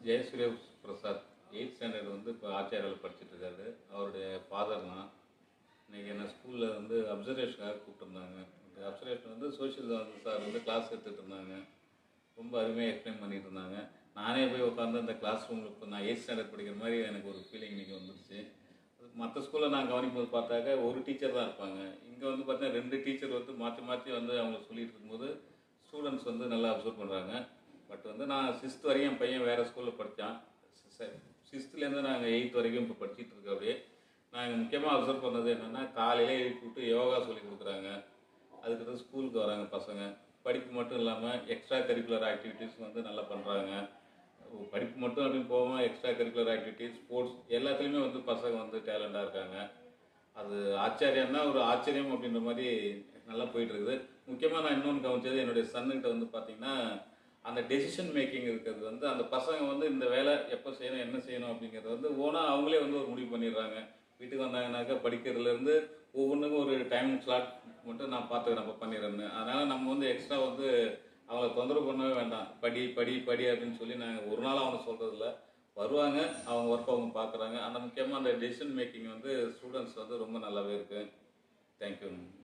Jayasuriya Prasad 8th standard வந்து இப்போ ஆச்சாரியாவில் படிச்சுட்டு இருக்காரு. அவருடைய ஃபாதர் தான். இன்றைக்கி என்ன ஸ்கூலில் வந்து அப்சர்வேஷனுக்காக கூப்பிட்டுருந்தாங்க. இந்த அப்சர்வேஷன் வந்து சோஷியல் சார் வந்து கிளாஸ் எடுத்துகிட்டு இருந்தாங்க. ரொம்ப அருமையாக எக்ஸ்பிளைன் பண்ணிட்டு இருந்தாங்க. நானே போய் உட்காந்து அந்த கிளாஸ் ரூமில் இப்போ நான் 8th ஸ்டாண்டர்ட் படிக்கிற மாதிரி எனக்கு ஒரு ஃபீலிங் இன்றைக்கி வந்துருச்சு. மற்ற ஸ்கூலில் நான் கவனிக்கும் போது பார்த்தாக்க ஒரு டீச்சர் தான் இருப்பாங்க. இங்கே வந்து பார்த்தீங்கன்னா 2 டீச்சர் வந்து மாற்றி மாற்றி வந்து அவங்க சொல்லிட்டு இருக்கும்போது ஸ்டூடெண்ட்ஸ் வந்து நல்லா அப்சர்வ் பண்ணுறாங்க. பட் வந்து நான் 6th வரையும் என் பையன் வேறு ஸ்கூலில் படித்தான். 6thலேருந்து நாங்கள் 8th வரைக்கும் இப்போ படிச்சுட்டு இருக்கோம். அப்படியே நாங்கள் முக்கியமாக அப்சர்வ் பண்ணது என்னென்னா, காலையிலே எழுப்பி விட்டு யோகா சொல்லி கொடுக்குறாங்க. அதுக்கடுத்து ஸ்கூலுக்கு வராங்க பசங்க. படிப்பு மட்டும் இல்லாமல் எக்ஸ்ட்ரா கரிக்குலர் ஆக்டிவிட்டீஸ் வந்து நல்லா பண்ணுறாங்க. படிப்பு மட்டும் அப்படின்னு போகாமல் எக்ஸ்ட்ரா கரிக்குலர் ஆக்டிவிட்டீஸ், ஸ்போர்ட்ஸ் எல்லாத்துலேயுமே வந்து பசங்க வந்து டேலண்டாக இருக்காங்க. அது ஆச்சரியம்னா ஒரு ஆச்சரியம் அப்படின்ற மாதிரி நல்லா போயிட்டுருக்குது. முக்கியமாக நான் இன்னொன்று கவனிச்சது, என்னுடைய சன்னுக்கிட்ட வந்து பார்த்திங்கன்னா, அந்த டெசிஷன் மேக்கிங் இருக்கிறது வந்து அந்த பசங்க வந்து இந்த வேலை எப்போ செய்யணும், என்ன செய்யணும் அப்படிங்கிறது வந்து ஓனாக அவங்களே வந்து ஒரு முடிவு பண்ணிடுறாங்க. வீட்டுக்கு வந்தாங்கனாக்கா படிக்கிறதுலேருந்து ஒவ்வொன்றுக்கும் ஒரு டைம் ஸ்லாட் மட்டும் நான் பார்த்துக்கிறேன், அப்போ பண்ணிடுறேன்னு. அதனால் நம்ம வந்து எக்ஸ்ட்ரா வந்து அவங்கள தொந்தரவு பண்ணவே வேண்டாம். படி படி படி அப்படின்னு சொல்லி நாங்கள் ஒரு நாள் அவனை சொல்கிறதில்ல. வருவாங்க, அவங்க ஒர்க் அவங்க பார்க்குறாங்க. அந்த முக்கியமாக அந்த டெசிஷன் மேக்கிங் வந்து ஸ்டூடெண்ட்ஸ் வந்து ரொம்ப நல்லாவே இருக்குது. தேங்க்யூ.